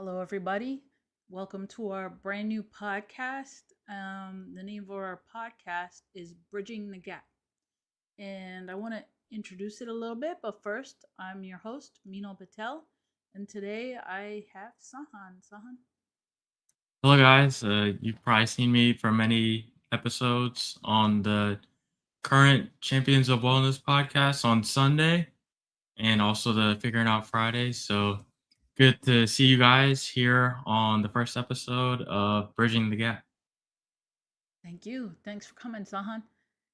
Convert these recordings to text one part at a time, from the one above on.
Hello, everybody. Welcome to our brand new podcast. The name of our podcast is Bridging the Gap. And I want to introduce it a little bit, but first, I'm your host, Mino Patel. And today I have Sahan. Sahan, Hello, guys. You've probably seen me for many episodes on the current Champions of Wellness podcast on Sunday and also the Figuring Out Fridays. So good to see you guys here on the first episode of Bridging the Gap. thank you. Thanks for coming, Sahan.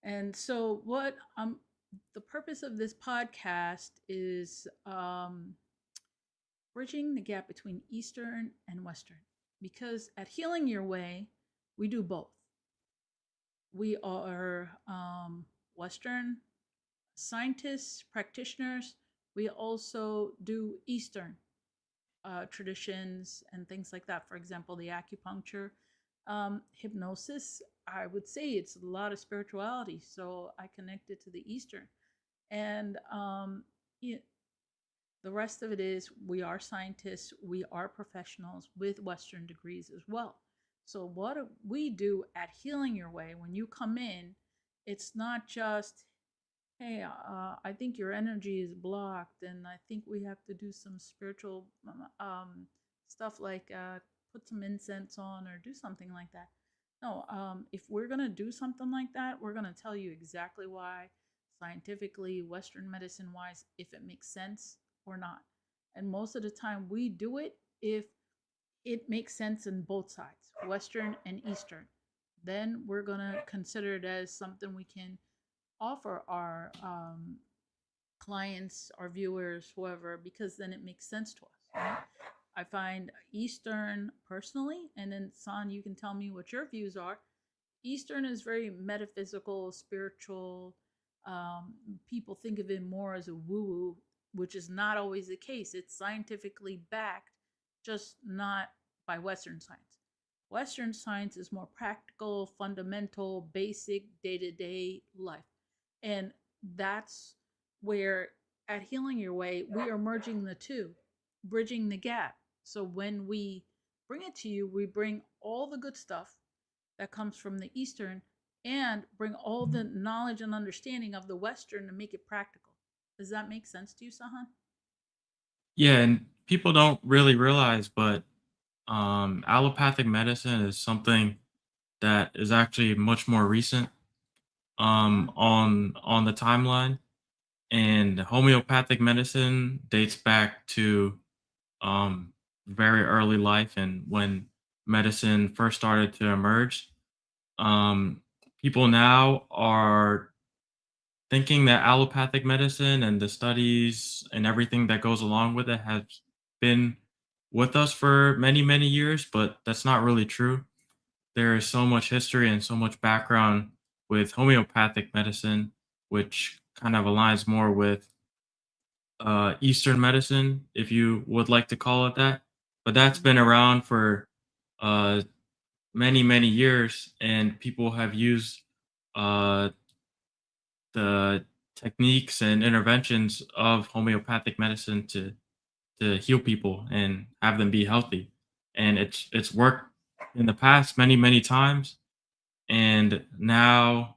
And so, the purpose of this podcast is bridging the gap between Eastern and Western. Because at Healing Your Way, we do both. We are Western scientists, practitioners. We also do Eastern traditions and things like that. For example, the acupuncture, hypnosis. I would say it's a lot of spirituality. So I connect it to the Eastern. And yeah, the rest of it is we are scientists, we are professionals with Western degrees as well. So, what we do at Healing Your Way, when you come in, it's not just, hey, I think your energy is blocked, and I think we have to do some spiritual stuff like put some incense on or do something like that. No, if we're going to do something like that, we're going to tell you exactly why, scientifically, Western medicine wise, if it makes sense or not. And most of the time, we do it if it makes sense in both sides, Western and Eastern. Then we're going to consider it as something we can offer our clients, our viewers, whoever, because then it makes sense to us. Right? I find Eastern personally, and then San, you can tell me what your views are. Eastern is very metaphysical, spiritual. People think of it more as a woo woo, which is not always the case. It's scientifically backed, just not by Western science. Western science is more practical, fundamental, basic, day to day life. And that's where at Healing Your Way, we are merging the two, bridging the gap. So when we bring it to you, we bring all the good stuff that comes from the Eastern and bring all the knowledge and understanding of the Western to make it practical. Does that make sense to you, Sahan? Yeah, and people don't really realize, but allopathic medicine is something that is actually much more recent Yeah. on the timeline. And homeopathic medicine dates back to um, very early life and when medicine first started to emerge. Um, People now are thinking that allopathic medicine and the studies and everything that goes along with it has been with us for many, many years, but that's not really true. There is so much history and so much background with homeopathic medicine, which kind of aligns more with Eastern medicine, if you would like to call it that. But that's been Mhm. around for uh, many, many years, and people have used uh, the techniques and interventions of homeopathic medicine to heal people and have them be healthy. And it's worked in the past many, many times, and now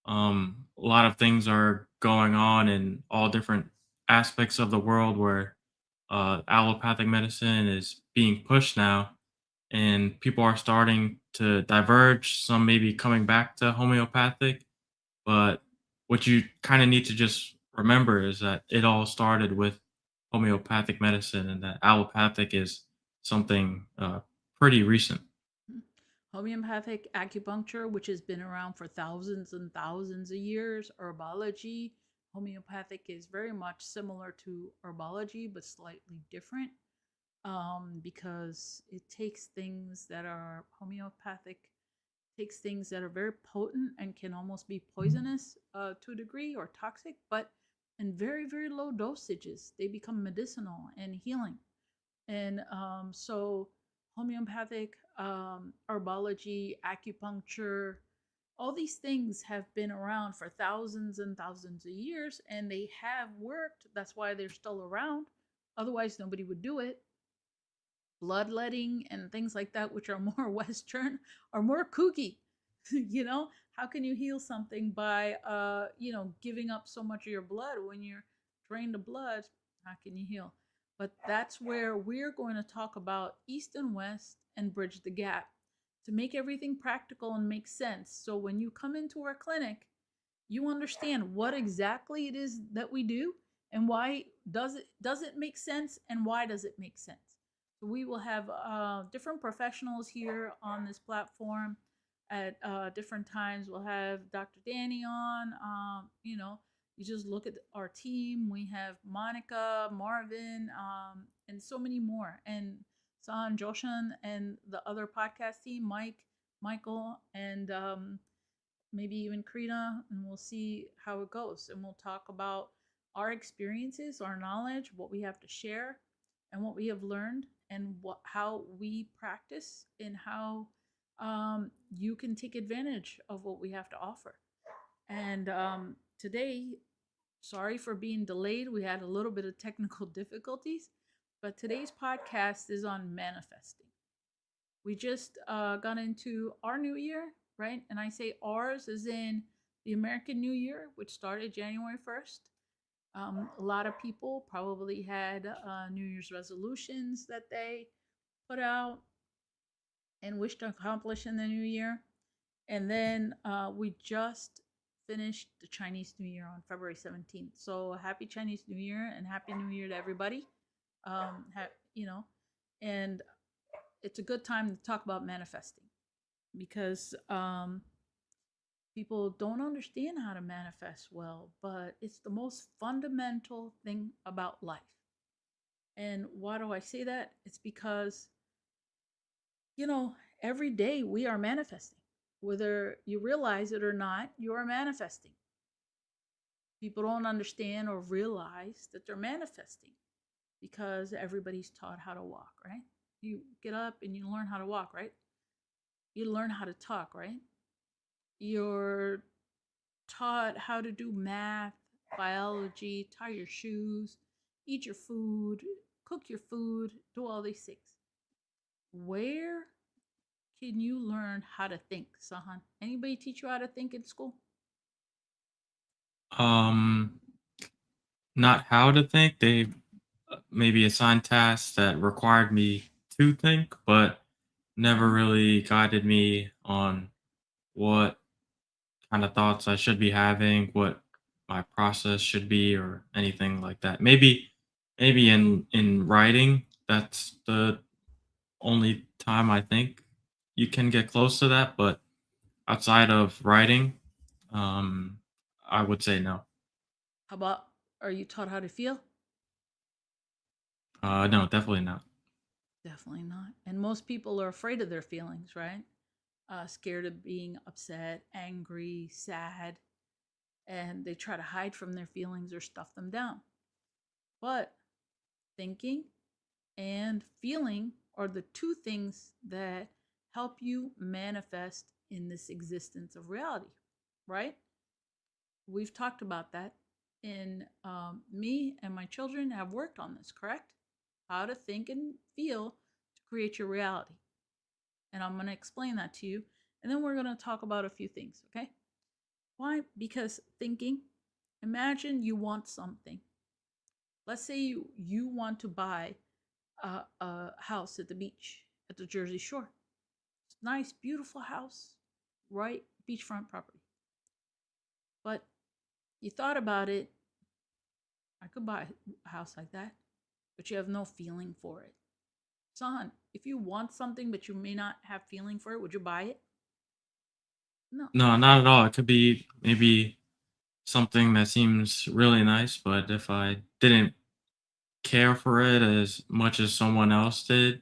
a lot of things are going on in all different aspects of the world where allopathic medicine is being pushed now, and people are starting to diverge. Some may be coming back to homeopathic, but what you kind of need to just remember is that it all started with homeopathic medicine, and that allopathic is something pretty recent. Homeopathic acupuncture, which has been around for thousands and thousands of years, herbology. Homeopathic is very much similar to herbology, but slightly different because it takes things that are homeopathic, takes things that are very potent and can almost be poisonous to a degree or toxic, but in very, very low dosages, they become medicinal and healing. And so, homeopathic, herbology, acupuncture, all these things have been around for thousands and thousands of years and they have worked. That's why they're still around. Otherwise, nobody would do it. bloodletting and things like that, which are more Western, are more kooky. You know, how can you heal something by, giving up so much of your blood when you're drained of blood? How can you heal? But that's where we're going to talk about East and West and bridge the gap to make everything practical and make sense. So when you come into our clinic, you understand what exactly it is that we do and why does it make sense and why does it make sense. So we will have different professionals here on this platform at different times. We'll have Dr. Danny on. You just look at our team. We have Monica, Marvin, and so many more, and San, Joshan, and the other podcast team, Mike, Michael, and maybe even Krita, and we'll see how it goes. And we'll talk about our experiences, our knowledge, what we have to share, and what we have learned, and how we practice, and how you can take advantage of what we have to offer. And today, sorry for being delayed. We had a little bit of technical difficulties, but today's podcast is on manifesting. We just got into our new year, right? And I say ours as in the American New Year, which started January 1st. A lot of people probably had New Year's resolutions that they put out and wish to accomplish in the new year. And then we just finished the Chinese New Year on February 17th. So happy Chinese New Year and happy New Year to everybody. And it's a good time to talk about manifesting because people don't understand how to manifest well, but it's the most fundamental thing about life. And why do I say that? It's because, every day we are manifesting. Whether you realize it or not, you are manifesting. People don't understand or realize that they're manifesting because everybody's taught how to walk, right? You get up and you learn how to walk, right? You learn how to talk, right? You're taught how to do math, biology, tie your shoes, eat your food, cook your food, do all these things. Where can you learn how to think, Sahan? Anybody teach you how to think in school? Um, Not how to think. They maybe assigned tasks that required me to think, but never really guided me on what kind of thoughts I should be having, what my process should be, or anything like that. Maybe in writing, that's the only time I think you can get close to that. But outside of writing, um, I would say no. How about, are you taught how to feel? No, definitely not. Definitely not. And most people are afraid of their feelings, right? Scared of being upset, angry, sad, and they try to hide from their feelings or stuff them down. But thinking and feeling are the two things that help you manifest in this existence of reality, right? We've talked about that. And me and my children have worked on this, correct? How to think and feel to create your reality. And I'm going to explain that to you. And then we're going to talk about a few things, okay? Why? Because thinking, imagine you want something. Let's say you want to buy a house at the beach, at the Jersey Shore. It's a nice, beautiful house, right? Beachfront property. But you thought about it. I could buy a house like that, but you have no feeling for it. Son, if you want something but you may not have feeling for it, would you buy it? No. No, not at all. It could be maybe something that seems really nice, but if I didn't care for it as much as someone else did,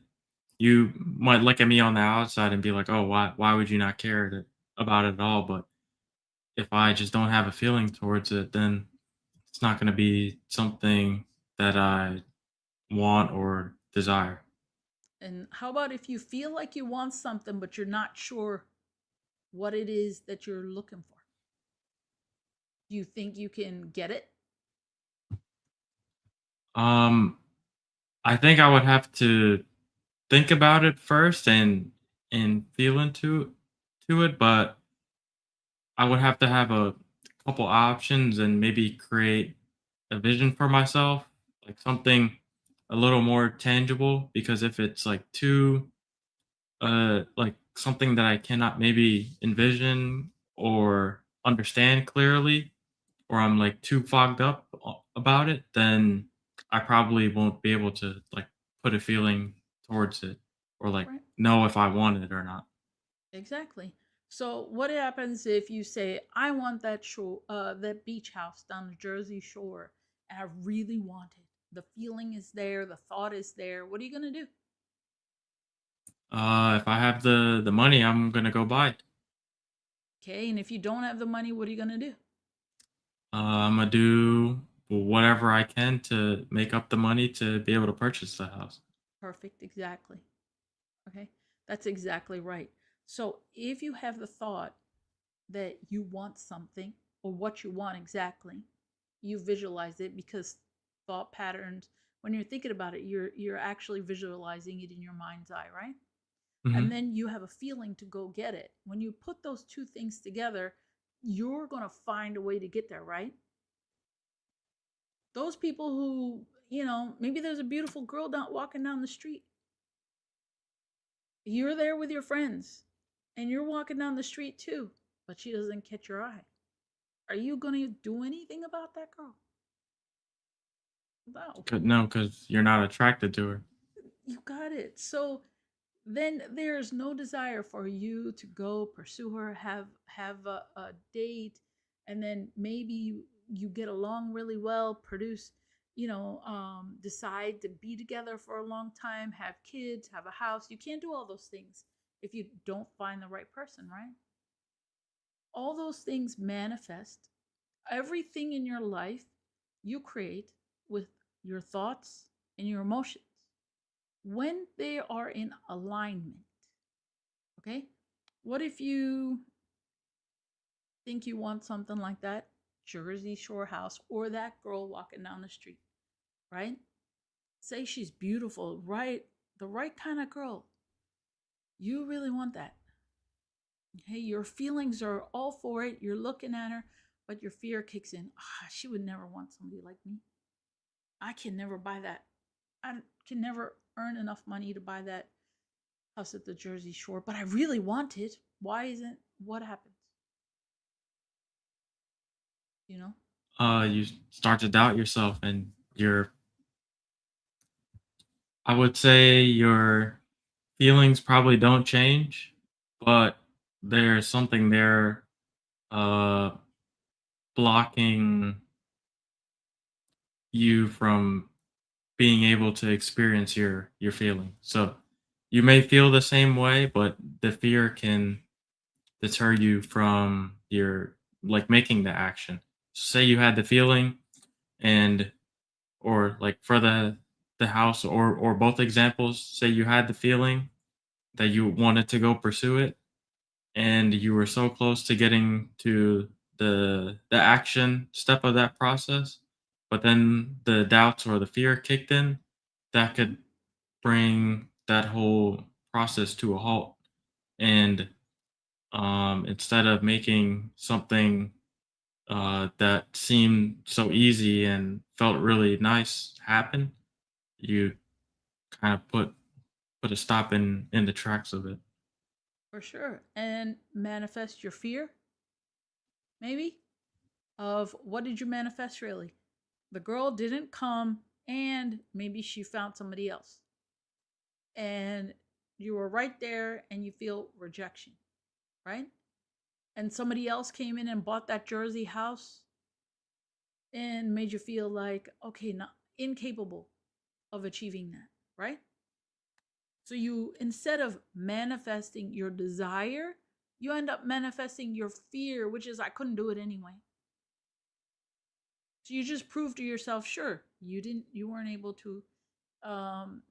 you might look at me on the outside and be like, "Oh, why would you not care about it at all?" But if I just don't have a feeling towards it, then it's not going to be something that I want or desire. And how about if you feel like you want something but you're not sure what it is that you're looking for? Do you think you can get it? Um, I think I would have to think about it first and feel into it, but I would have to have a couple options and maybe create a vision for myself, like something a little more tangible. Because if it's like too, like something that I cannot maybe envision or understand clearly, or I'm like too fogged up about it, then I probably won't be able to like put a feeling towards it or like Right. know if I want it or not. Exactly. So what happens if you say, I want that shore, that beach house down the Jersey Shore, and I really want it. The feeling is there, the thought is there. What are you gonna do? If I have the money, I'm gonna go buy it. Okay, and if you don't have the money, what are you gonna do? I'm gonna do whatever I can to make up the money to be able to purchase the house. Perfect, exactly. Okay, that's exactly right. So if you have the thought that you want something or what you want exactly, you visualize it because thought patterns, when you're thinking about it, you're actually visualizing it in your mind's eye, right? And Hmm. then you have a feeling to go get it. When you put those two things together, you're going to find a way to get there, right? Those people who, maybe there's a beautiful girl down walking down the street. You're there with your friends and you're walking down the street too, but she doesn't catch your eye. Are you going to do anything about that girl? No. No, because you're not attracted to her. You got it. So then there's no desire for you to go pursue her, have a date, and then maybe you get along really well, produce, decide to be together for a long time, have kids, have a house. You can't do all those things if you don't find the right person, right? All those things manifest. Everything in your life you create with your thoughts and your emotions when they are in alignment. Okay? What if you think you want something like that Jersey Shore house or that girl walking down the street, right? Say she's beautiful, right? The right kind of girl. You really want that. Okay? Your feelings are all for it. You're looking at her, but your fear kicks in. Ah, she would never want somebody like me. I can never buy that. I can never earn enough money to buy that house at the Jersey Shore, but I really want it. Why isn't what happens? You know? You start to doubt yourself, and I would say your feelings probably don't change, but there's something there uh blocking you from being able to experience your feeling. So you may feel the same way, but the fear can deter you from your like making the action. Say you had the feeling and or like for the house or both examples, say you had the feeling that you wanted to go pursue it and you were so close to getting to the action step of that process, but then the doubts or the fear kicked in, that Mhm. could bring that whole process to a halt. And instead of making something that seemed so easy and felt really nice happen, you kind of put a stop in the tracks of it. For sure. And manifest your fear, maybe, of what did you manifest really? The girl didn't come and maybe she found somebody else. And you were right there and you feel rejection, right? And somebody else came in and bought that Jersey house and made you feel like, okay, not incapable of achieving that, right? So you, instead of manifesting your desire, you end up manifesting your fear, which is I couldn't do it anyway. So you just prove to yourself, sure, you weren't able to um,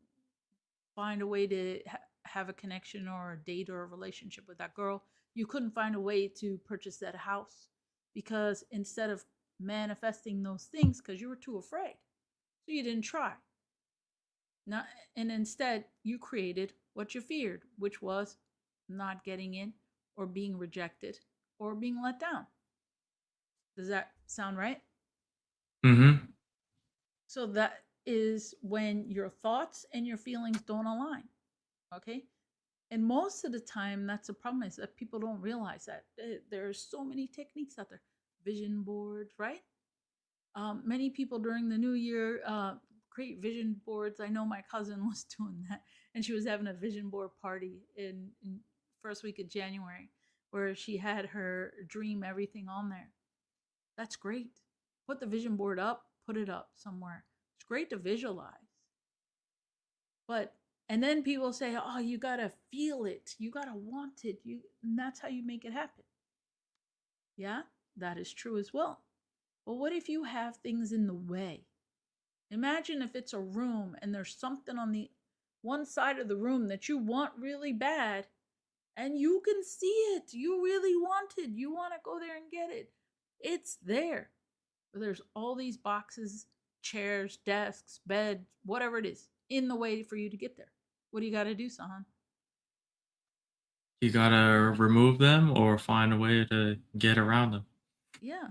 find a way to have a connection or a date or a relationship with that girl. You couldn't find a way to purchase that house because instead of manifesting those things, because you were too afraid, so you didn't try. Not, and instead, you created what you feared, which was not getting in, or being rejected, or being let down. Does that sound right? Mm-hmm. So that is when your thoughts and your feelings don't align. Okay. And most of the time, that's the problem, is that people don't realize that there are so many techniques out there. Vision boards, right? Many people during the new year create vision boards. I know my cousin was doing that, and she was having a vision board party in first week of January, where she had her dream everything on there. That's great. Put the vision board up, put it up somewhere. It's great to visualize. But and then people say, "Oh, you got to feel it. You got to want it. You and that's how you make it happen." Yeah, that is true as well. But what if you have things in the way? Imagine if it's a room and there's something on the one side of the room that you want really bad, and you can see it. You really want it. You want to go there and get it. It's there. But there's all these boxes, chairs, desks, bed, whatever it is, in the way for you to get there. What do you got to do, Sahan? You gotta remove them or find a way to get around them. Yeah.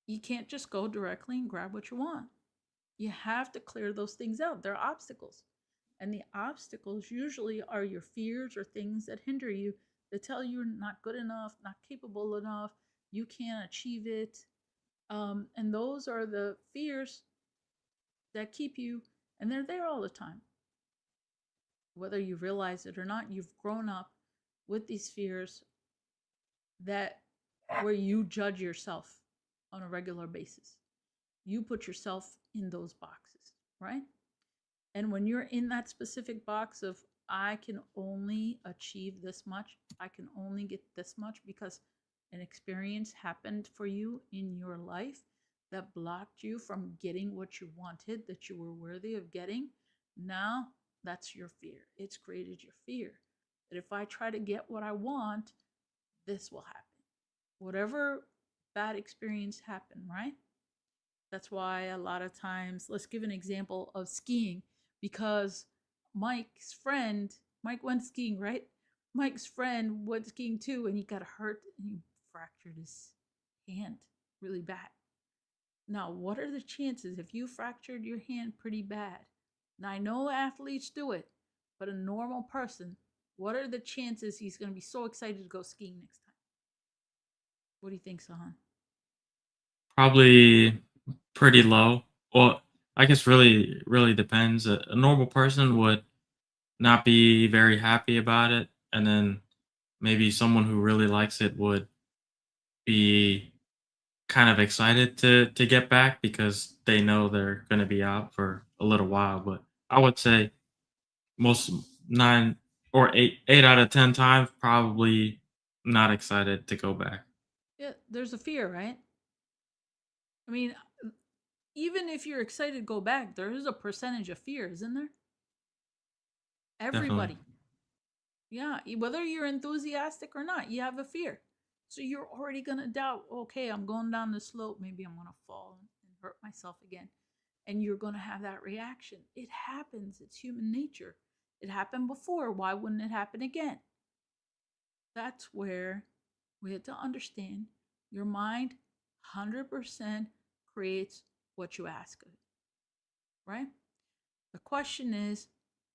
You can't just go directly and grab what you want. You have to clear those things out. They're obstacles. And the obstacles usually are your fears or things that hinder you, that tell you you're not good enough, not capable enough, you can't achieve it. And those are the fears that keep you, and they're there all the time. Whether you realize it or not, you've grown up with these fears that where you judge yourself on a regular basis. You put yourself in those boxes, right? And when you're in that specific box of, I can only achieve this much, I can only get this much because an experience happened for you in your life that blocked you from getting what you wanted, that you were worthy of getting, now that's your fear. It's created your fear that if I try to get what I want, this will happen. Whatever bad experience happened, right? That's why a lot of times, let's give an example of skiing, because Mike's friend, Mike went skiing, right? Mike's friend went skiing too, and he got hurt and he fractured his hand really bad. Now, what are the chances if you fractured your hand pretty bad? Now, I know athletes do it, but a normal person, what are the chances he's going to be so excited to go skiing next time? What do you think, Sahan? Probably pretty low. Well, I guess really depends. A normal person would not be very happy about it, and then maybe someone who really likes it would be kind of excited to get back because they know they're going to be out for a little while. But I would say most 9 or 8 out of 10 times probably not excited to go back. Yeah, there's a fear, right? I mean, even if you're excited to go back, there is a percentage of fear, isn't there? Definitely. Everybody. Yeah, whether you're enthusiastic or not, you have a fear. So you're already going to doubt, okay, I'm going down the slope. Maybe I'm going to fall and hurt myself again. And you're going to have that reaction. It happens, it's human nature. It happened before. Why wouldn't it happen again? That's where we have to understand your mind 100% creates what you ask of it, right? The question is,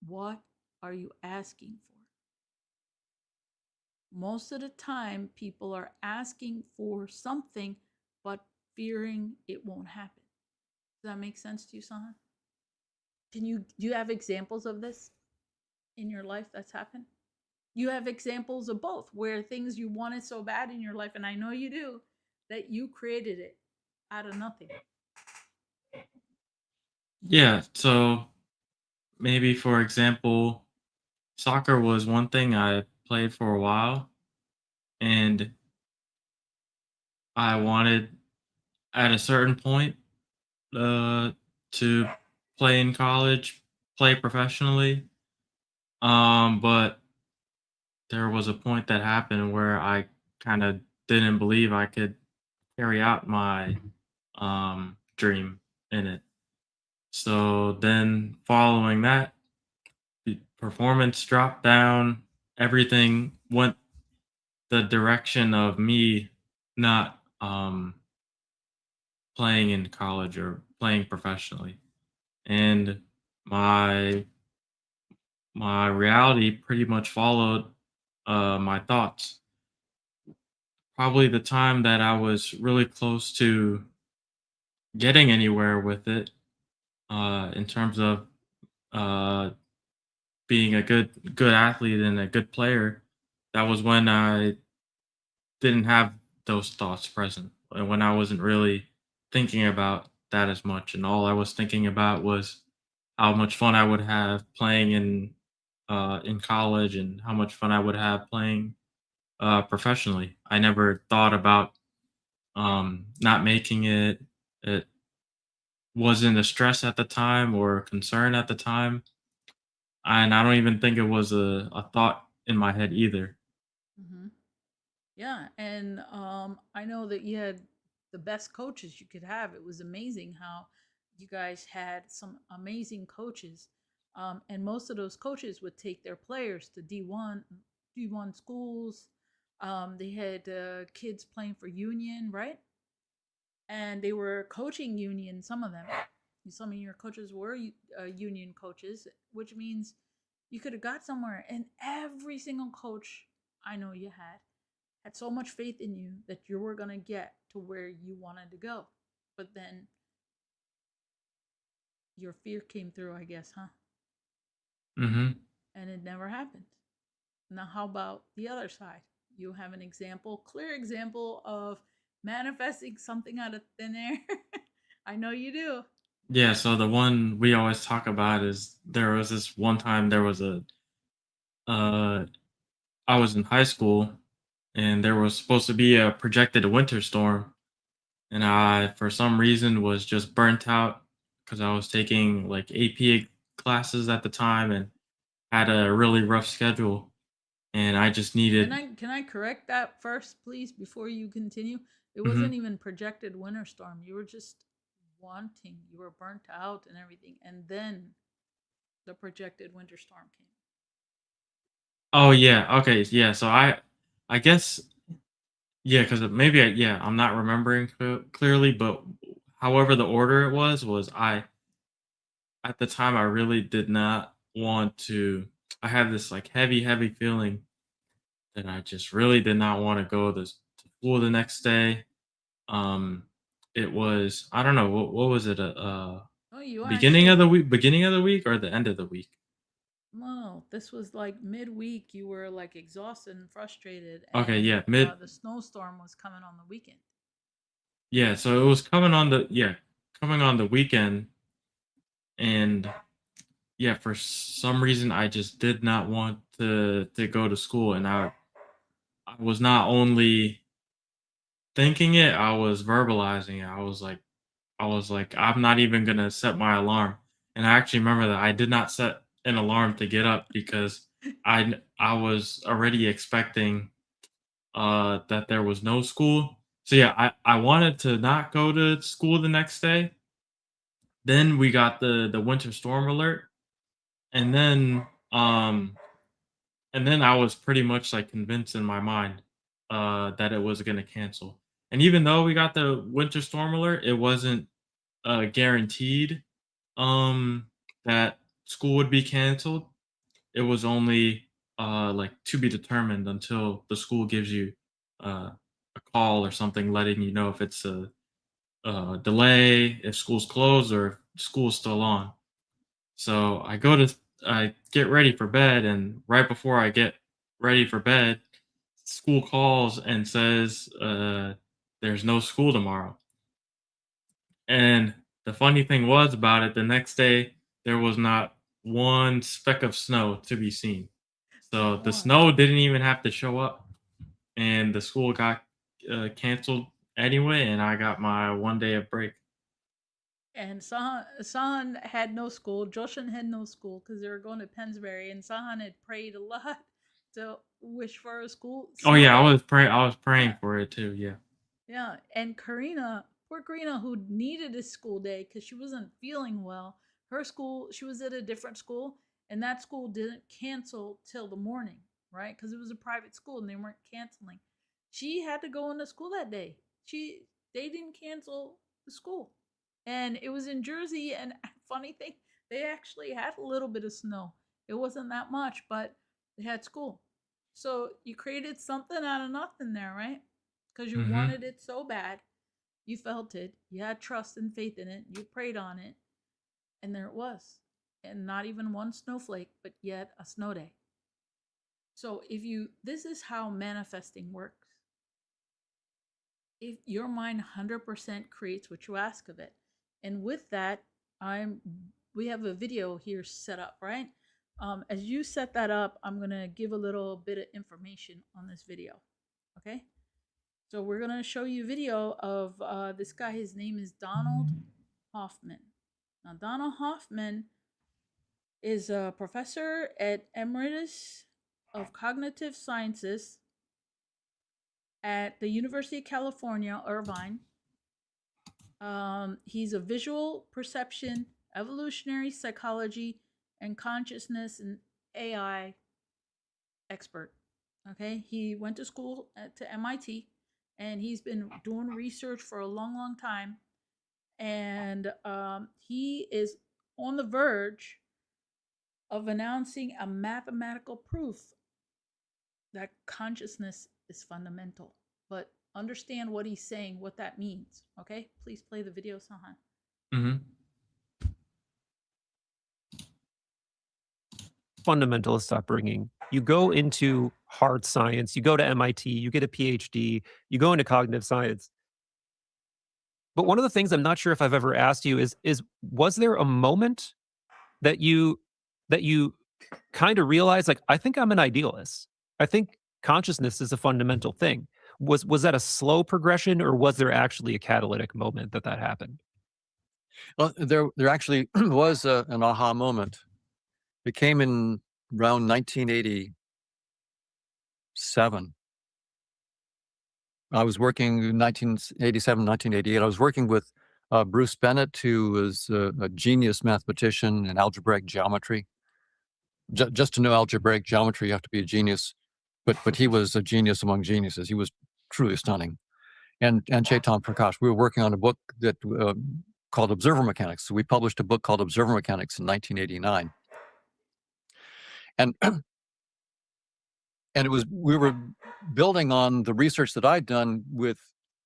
what are you asking for? Most of the time, people are asking for something but fearing it won't happen. Does that make sense to you, Sahan? Do you have examples of this in your life that's happened? You have examples of both, where things you wanted so bad in your life, and I know you do, that you created it out of nothing. Yeah, so maybe for example, soccer was one thing I played for a while, and I wanted at a certain point uh to play in college, play professionally. But there was a point that happened where I kind of didn't believe I could carry out my dream in it. So then following that, the performance dropped down. Everything went the direction of me not playing in college or playing professionally. And my my reality pretty much followed my thoughts. Probably the time that I was really close to getting anywhere with it, in terms of uh, being a good athlete and a good player, that was when I didn't have those thoughts present, and when I wasn't really thinking about that as much, and all I was thinking about was how much fun I would have playing in college and how much fun I would have playing professionally. I never thought about not making it. It wasn't a stress at the time or a concern at the time, and I don't even think it was a thought in my head either. Hmm. Yeah, and I know that you had the best coaches you could have. It was amazing how you guys had some amazing coaches, and most of those coaches would take their players to D1 schools. They had kids playing for Union, right? And they were coaching Union. Some of them, some of your coaches were Union coaches, which means you could have got somewhere. And every single coach I know you had so much faith in you that you were going to get to where you wanted to go. But then your fear came through, I guess, huh? Hmm. And it never happened. Now, how about the other side? You have an example, clear example of manifesting something out of thin air. I know you do. Yeah, so the one we always talk about is there was this one time there was a uh I was in high school and there was supposed to be a projected winter storm, and I for some reason was just burnt out because I was taking like AP classes at the time and had a really rough schedule, and I just Can needed. I correct that first, please, before you continue? It wasn't Mhm. even projected winter storm. You were just wanting. You were burnt out and everything, and then the projected winter storm came. Oh yeah, okay, yeah. So I guess yeah, because maybe yeah, I'm not remembering clearly, but however the order it was I at the time I really did not want to. I had this like heavy feeling that I just really did not want to go to school the next day. Um, it was I don't know what was it Oh, you beginning of actually. the week, beginning of the week or the end of the week. No, this was like midweek. You were like exhausted and frustrated, Okay, and yeah, mid the snowstorm was coming on the weekend. yeah. So it was coming on the coming on the weekend, and yeah, for some reason I just did not want to go to school, and I was not only thinking it, I was verbalizing it. I was like, I'm not even gonna set my alarm. And I actually remember that I did not set an alarm to get up because I was already expecting that there was no school. So yeah, I wanted to not go to school the next day. Then we got the winter storm alert, and then I was pretty much like convinced in my mind that it was gonna cancel. And even though we got the winter storm alert, it wasn't guaranteed um that school would be canceled. It was only like to be determined until the school gives you a call or something letting you know if it's a delay, if school's closed, or if school's still on. So I get ready for bed, and right before I get ready for bed, school calls and says there's no school tomorrow. And the funny thing was about it, the next day there was not one speck of snow to be seen. So Not the one. snow didn't even have to show up, and the school got canceled anyway, and I got my 1 day of break. And Sahan had no school. Joshan had no school because they were going to Pennsbury, and Sahan had prayed a lot to wish for a school Oh snow yeah, day. I was praying Yeah, for it too. Yeah. yeah. And Karina, poor Karina, who needed a school day because she wasn't feeling well. Her school, she was at a different school, and that school didn't cancel till the morning, right? Because it was a private school and they weren't canceling. She had to go into school that day. They didn't cancel the school, and it was in Jersey. And funny thing, they actually had a little bit of snow. It wasn't that much, but they had school. So you created something out of nothing there, right? Because you Mm-hmm. wanted it so bad. You felt it. You had trust and faith in it. You prayed on it. And there it was. And not even one snowflake, but yet a snow day. So this is how manifesting works. If your mind 100% creates what you ask of it. And with that, we have a video here set up, right? As you set that up, I'm going to give a little bit of information on this video. Okay. So we're going to show you a video of this guy. His name is Donald Hoffman. Now, Donald Hoffman is a professor at Emeritus of Cognitive Sciences at the University of California, Irvine. He's a visual perception, evolutionary psychology, and consciousness and AI expert. Okay, he went to school to MIT, and he's been doing research for a long, long time. And he is on the verge of announcing a mathematical proof that consciousness is fundamental. But understand what he's saying, what that means. Okay, please play the video, Sahan. Mm-hmm. Fundamentalist upbringing. You go into hard science, you go to MIT, you get a PhD, you go into cognitive science. But one of the things I'm not sure if I've ever asked you is was there a moment that you kind of realized, like, I think I'm an idealist. I think consciousness is a fundamental thing. Was that a slow progression, or was there actually a catalytic moment that happened? Well, there actually was an aha moment. It came in around 1987. I was working in 1987, 1988. I was working with Bruce Bennett, who was a genius mathematician in algebraic geometry. Just to know algebraic geometry, you have to be a genius. But he was a genius among geniuses. He was truly stunning. And Chetan Prakash. We were working on a book that called Observer Mechanics. So we published a book called Observer Mechanics in 1989. And we were building on the research that I'd done with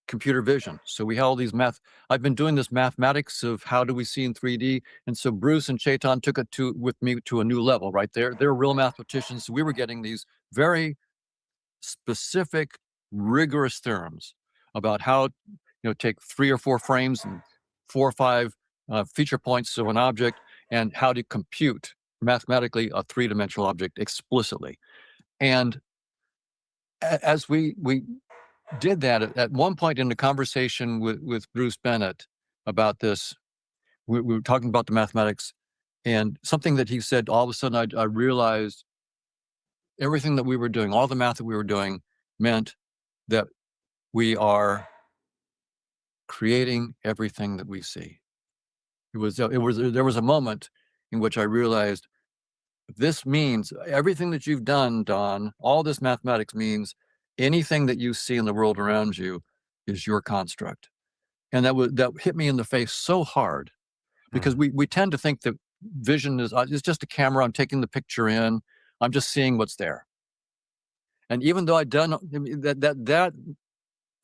computer vision. So we had all these I've been doing this mathematics of how do we see in 3D. And so Bruce and Chetan took it with me to a new level, right? They're real mathematicians. So we were getting these very specific, rigorous theorems about how, take 3 or 4 frames and 4 or 5 feature points of an object, and how to compute mathematically a 3-dimensional object explicitly. And as we did that, at one point in the conversation with Bruce Bennett about this, we were talking about the mathematics, and something that he said, all of a sudden I realized everything that we were doing, all the math that we were doing, meant that we are creating everything that we see. There was a moment in which I realized, this means everything that you've done, Don, all this mathematics means anything that you see in the world around you is your construct. And that hit me in the face so hard, because we tend to think that vision is just a camera. I'm taking the picture in. I'm just seeing what's there. And even though I'd done that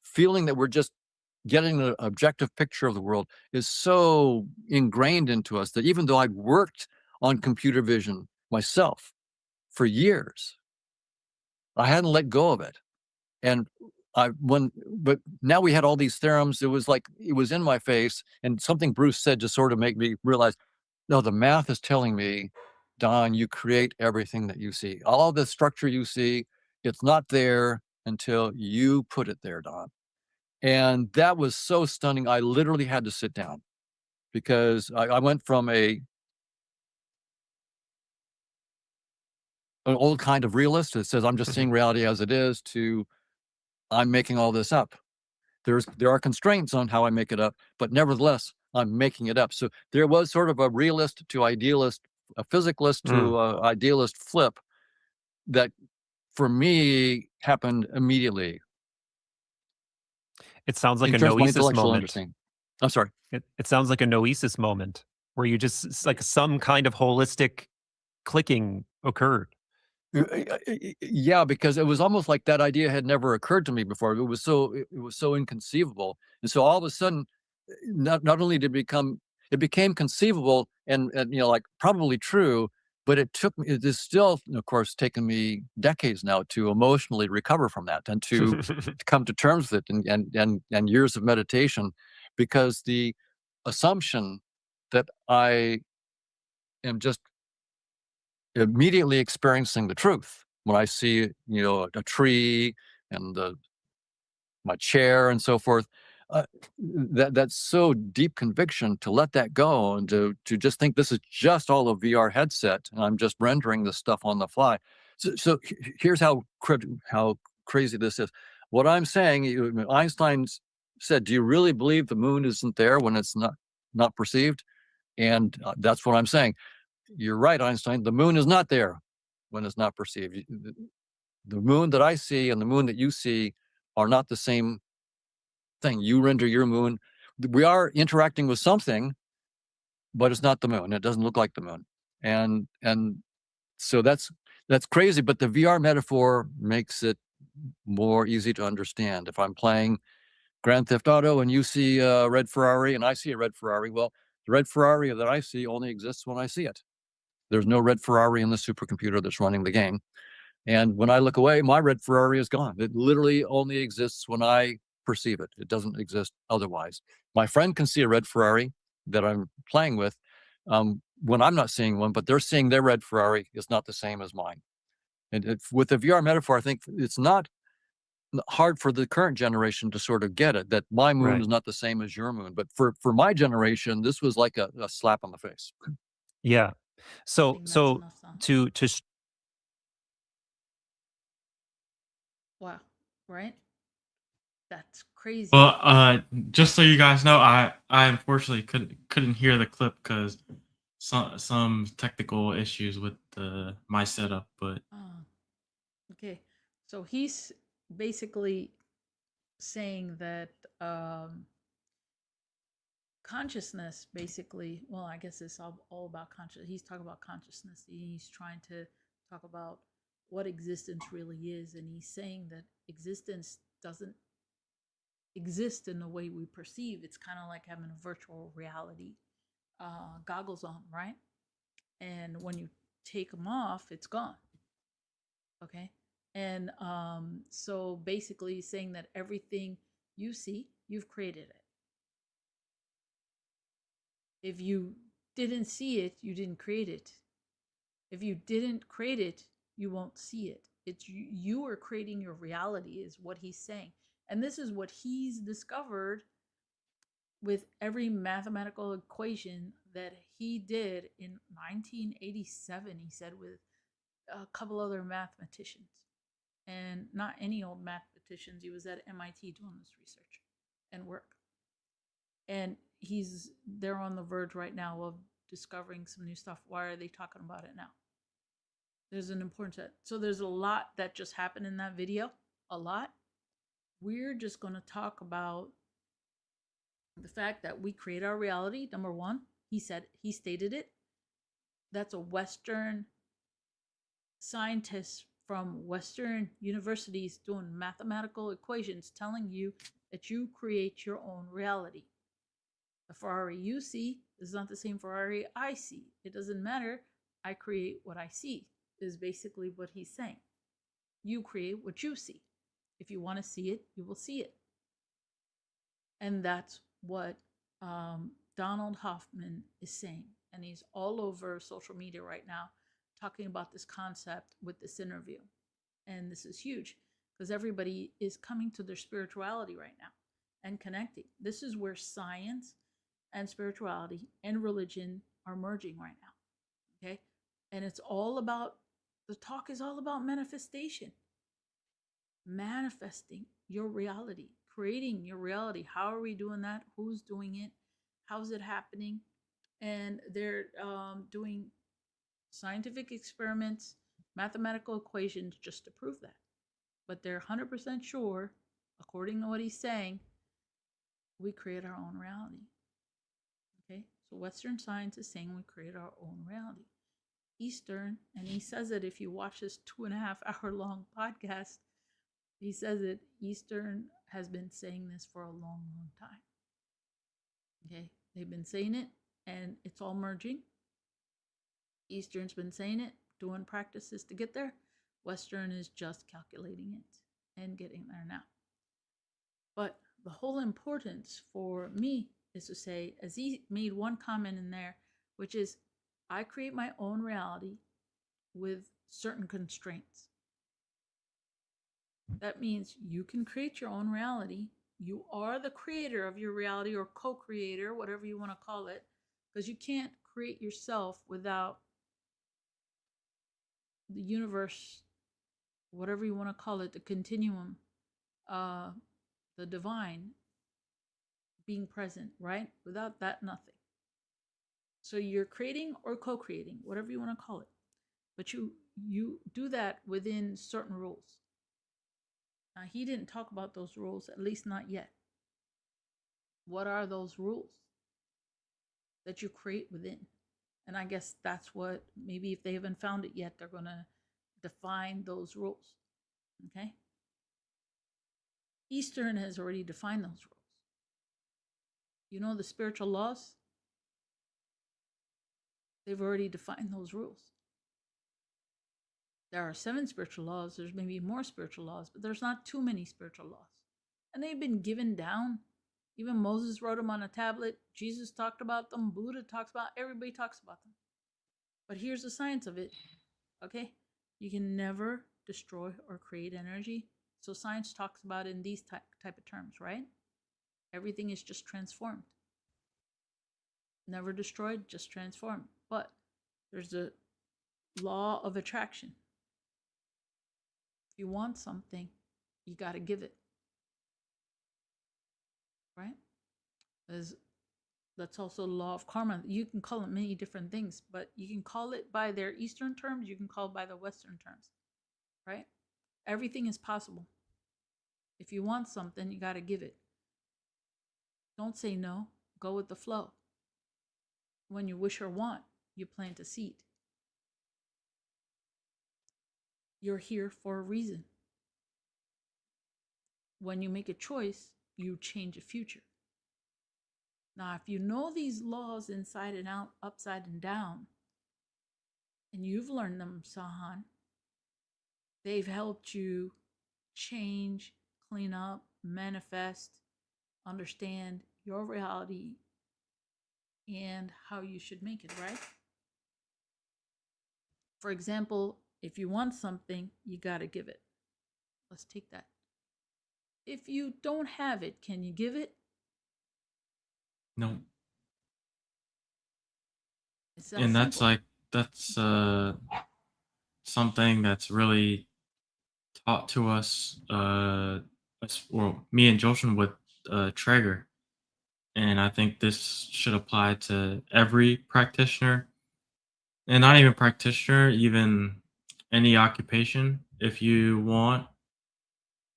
feeling that we're just getting an objective picture of the world is so ingrained into us that even though I'd worked on computer vision myself for years, I hadn't let go of it. And but now we had all these theorems. It was like it was in my face, and something Bruce said just sort of made me realize, no, the math is telling me, Don, you create everything that you see. All the structure you see, it's not there until you put it there, Don. And that was so stunning. I literally had to sit down, because I went from an old kind of realist that says I'm just seeing reality as it is, to I'm making all this up. There are constraints on how I make it up, but nevertheless, I'm making it up. So there was sort of a realist to idealist, a physicalist to idealist flip that for me happened immediately It sounds like in a terms of my noesis intellectual moment. understanding. I'm sorry. It sounds like a noesis moment where you just, it's like some kind of holistic clicking occurred. Yeah, because it was almost like that idea had never occurred to me before. It was so inconceivable. And so all of a sudden, not only did it became conceivable and like probably true, but it is still, of course, taken me decades now to emotionally recover from that and to come to terms with it and years of meditation, because the assumption that I am just immediately experiencing the truth when I see, a tree and my chair and so forth. That's so deep conviction to let that go and to just think this is just all a VR headset and I'm just rendering this stuff on the fly. So here's how crazy this is. What I'm saying, Einstein said, "Do you really believe the moon isn't there when it's not perceived?" And that's what I'm saying. You're right, Einstein. The moon is not there when it's not perceived. The moon that I see and the moon that you see are not the same thing. You render your moon. We are interacting with something, but it's not the moon. It doesn't look like the moon. And so that's crazy. But the VR metaphor makes it more easy to understand. If I'm playing Grand Theft Auto and you see a red Ferrari and I see a red Ferrari, well, the red Ferrari that I see only exists when I see it. There's no red Ferrari in the supercomputer that's running the game. And when I look away, my red Ferrari is gone. It literally only exists when I perceive it. It doesn't exist otherwise. My friend can see a red Ferrari that I'm playing with when I'm not seeing one, but they're seeing their red Ferrari is not the same as mine. And with the VR metaphor, I think it's not hard for the current generation to sort of get it, that my moon Right. is not the same as your moon. But for my generation, this was like a slap on the face. Yeah. I So think that's so enough sound. to Wow, right? That's crazy. Well, just so you guys know, I unfortunately couldn't hear the clip because some technical issues with my setup. But Oh, okay. So he's basically saying that consciousness, basically, well, I guess it's all about consciousness. He's talking about consciousness. He's trying to talk about what existence really is. And he's saying that existence doesn't exist in the way we perceive. It's kind of like having a virtual reality goggles on, right? And when you take them off, it's gone. Okay. And so basically saying that everything you see, you've created it. If you didn't see it, you didn't create it. If you didn't create it, you won't see it. It's you are creating your reality, is what he's saying. And this is what he's discovered with every mathematical equation that he did in 1987, he said, with a couple other mathematicians. And not any old mathematicians. He was at MIT doing this research and work. And they're on the verge right now of discovering some new stuff. Why are they talking about it now? There's an important set. So there's a lot that just happened in that video. A lot. We're just going to talk about the fact that we create our reality. Number one, he stated it. That's a Western scientist from Western universities doing mathematical equations telling you that you create your own reality. The Ferrari you see is not the same Ferrari I see. It doesn't matter. I create what I see, is basically what he's saying. You create what you see. If you want to see it, you will see it. And that's what Donald Hoffman is saying. And he's all over social media right now talking about this concept with this interview. And this is huge because everybody is coming to their spirituality right now and connecting. This is where science and spirituality and religion are merging right now. Okay. And it's all about, the talk is all about manifestation, manifesting your reality, creating your reality. How are we doing that? Who's doing it? how's it happening, and they're doing scientific experiments, mathematical equations just to prove that. But they're 100% sure, according to what he's saying, we create our own reality. Okay, so Western science is saying we create our own reality. Eastern, and he says it if you watch this 2.5 hour long podcast, he says it, Eastern has been saying this for a long, long time. Okay, they've been saying it, and it's all merging. Eastern's been saying it, doing practices to get there. Western is just calculating it and getting there now. But the whole importance for me is to say, as he made one comment in there, which is, I create my own reality with certain constraints. That means you can create your own reality. You are the creator of your reality, or co-creator, whatever you want to call it, because you can't create yourself without the universe, whatever you want to call it, the continuum, the divine being present, right? Without that, nothing. So you're creating or co-creating, whatever you want to call it. But you do that within certain rules. Now, he didn't talk about those rules, at least not yet. What are those rules that you create within? And I guess that's what, maybe if they haven't found it yet, they're going to define those rules. Okay? Eastern has already defined those rules. You know the spiritual laws? They've already defined those rules. There are 7 spiritual laws. There's maybe more spiritual laws, but there's not too many spiritual laws. And they've been given down. Even Moses wrote them on a tablet. Jesus talked about them. Buddha talks about, everybody talks about them. But here's the science of it, okay? You can never destroy or create energy. So science talks about it in these type of terms, right? Everything is just transformed. Never destroyed, just transformed. But there's the law of attraction. If you want something, you got to give it. Right? That's also the law of karma. You can call it many different things, but you can call it by their Eastern terms, you can call it by the Western terms. Right? Everything is possible. If you want something, you got to give it. Don't say no. Go with the flow. When you wish or want, you plant a seed. You're here for a reason. When you make a choice, you change a future. Now, if you know these laws inside and out, upside and down, and you've learned them, Sahan, they've helped you change, clean up, manifest, understand your reality and how you should make it, right? For example, if you want something, you got to give it. Let's take that. If you don't have it, can you give it? No. It's that And that's simple. that's something that's really taught to us, well, me and Joshin with Traeger. And I think this should apply to every practitioner, and not even practitioner, even any occupation. If you want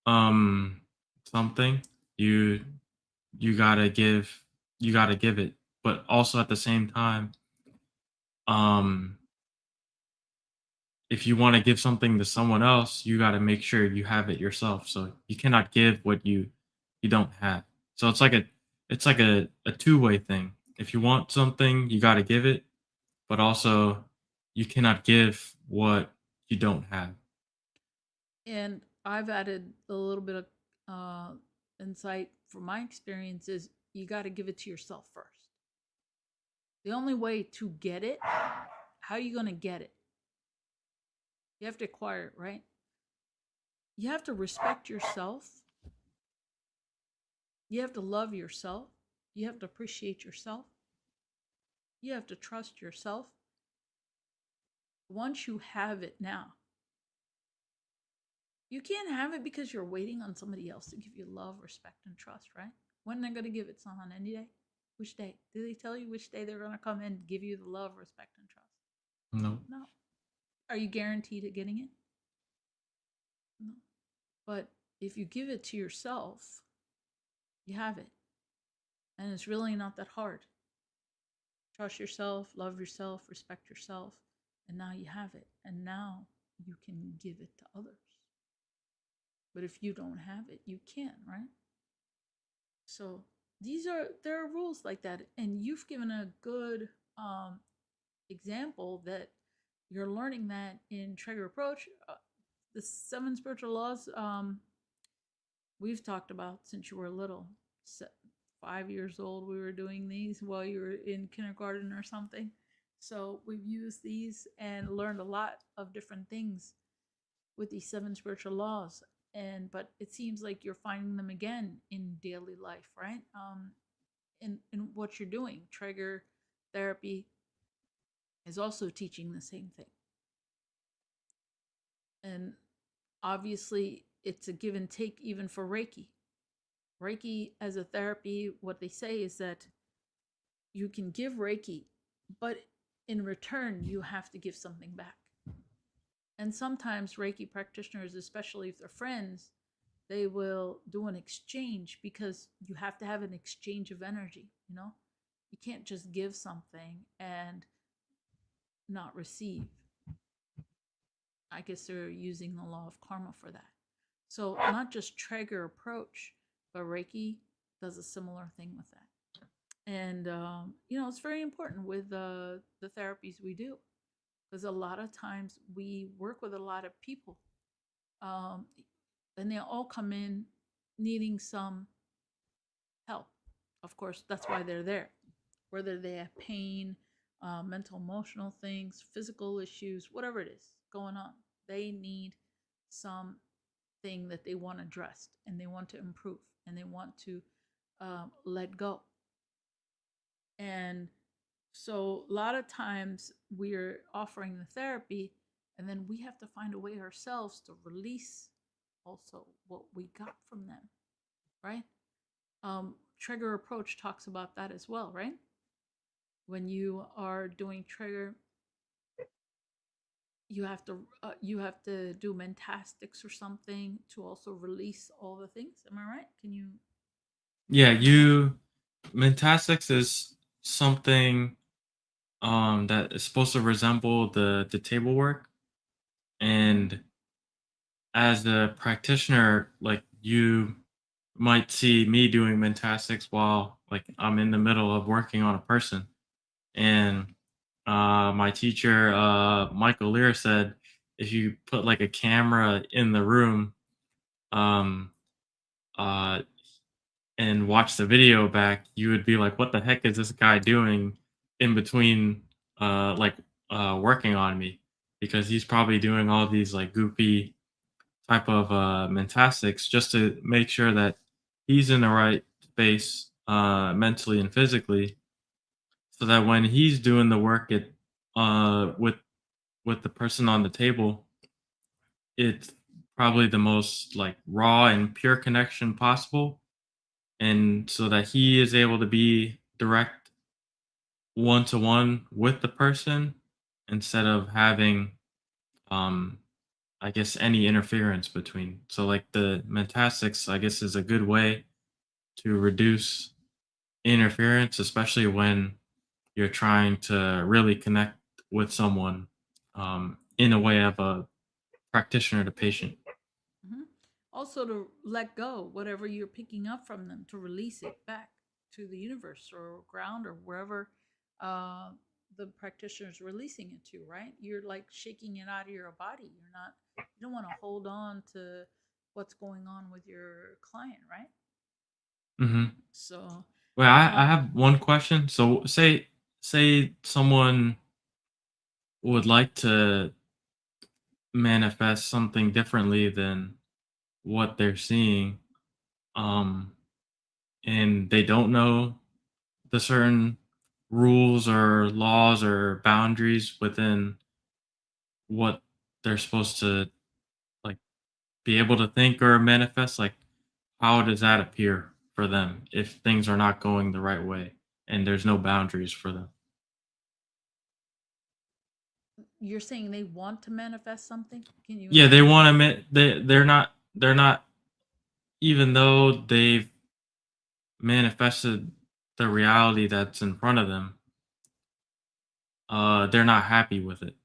um something, you gotta give it. But also at the same time, um if you want to give something to someone else, you got to make sure you have it yourself. So you cannot give what you don't have. So it's like a two-way thing. If you want something, you got to give it, but also you cannot give what you don't have. And I've added a little bit of insight from my experience is you got to give it to yourself first. The only way to get it, how are you going to get it? You have to acquire it, right? You have to respect yourself. You have to love yourself. You have to appreciate yourself. You have to trust yourself. Once you have it now, you can't have it because you're waiting on somebody else to give you love, respect, and trust, right? When they're going to give it, Sahan, any day? Which day? Did they tell you which day they're gonna come and give you the love, respect, and trust? No. No. Are you guaranteed at getting it? No. But if you give it to yourself, you have it. And it's really not that hard. Trust yourself, love yourself, respect yourself, and now you have it. And now you can give it to others. But if you don't have it, you can't, right? So there are rules like that, and you've given a good example that you're learning that in Traeger approach. The 7 spiritual laws we've talked about since you were little. 5 years old, we were doing these while you were in kindergarten or something. So we've used these and learned a lot of different things with these 7 spiritual laws. But it seems like you're finding them again in daily life, right? In what you're doing. Traeger therapy is also teaching the same thing. And obviously, it's a give and take even for Reiki. Reiki as a therapy, what they say is that you can give Reiki, but in return, you have to give something back. And sometimes Reiki practitioners, especially if they're friends, they will do an exchange because you have to have an exchange of energy, you know? You can't just give something and not receive. I guess they're using the law of karma for that. So not just Traeger approach, but Reiki does a similar thing with that. And, it's very important with the therapies we do. Because a lot of times we work with a lot of people, and they all come in needing some help. Of course, that's why they're there. Whether they have pain, mental, emotional things, physical issues, whatever it is going on, they need something that they want addressed, and they want to improve, and they want to let go. And so a lot of times we're offering the therapy, and then we have to find a way ourselves to release also what we got from them, right? Traeger approach talks about that as well, right? When you are doing Traeger, you have to do mentastics or something to also release all the things. Am I right? Can you? Yeah, Mentastics is something that is supposed to resemble the table work. And as a practitioner, like, you might see me doing Mentastics while, like, I'm in the middle of working on a person. And my teacher, Michael Lear, said if you put like a camera in the room, um, uh, and watch the video back, you would be like, "What the heck is this guy doing in between, working on me?" Because he's probably doing all these like goofy type of mentastics just to make sure that he's in the right space, mentally and physically, so that when he's doing the work with the person on the table, it's probably the most like raw and pure connection possible, and so that he is able to be direct one to one with the person instead of having um I guess any interference between. So like the mentastics, I guess, is a good way to reduce interference, especially when you're trying to really connect with someone, in a way of a practitioner to patient. Mhm. Also, to let go whatever you're picking up from them, to release it back to the universe or ground or wherever uh, the practitioner is releasing it to, right? You're like shaking it out of your body. You don't want to hold on to what's going on with your client, right? Hmm. So, Well, I um, have one question. So say someone would like to manifest something differently than what they're seeing, um, and they don't know the certain rules or laws or boundaries within what they're supposed to, like, be able to think or manifest. Like, how does that appear for them if things are not going the right way? and there's no boundaries for them. You're saying they want to manifest something? Can you? Yeah, they want to. They're not. Even though they've manifested the reality that's in front of them, they're not happy with it.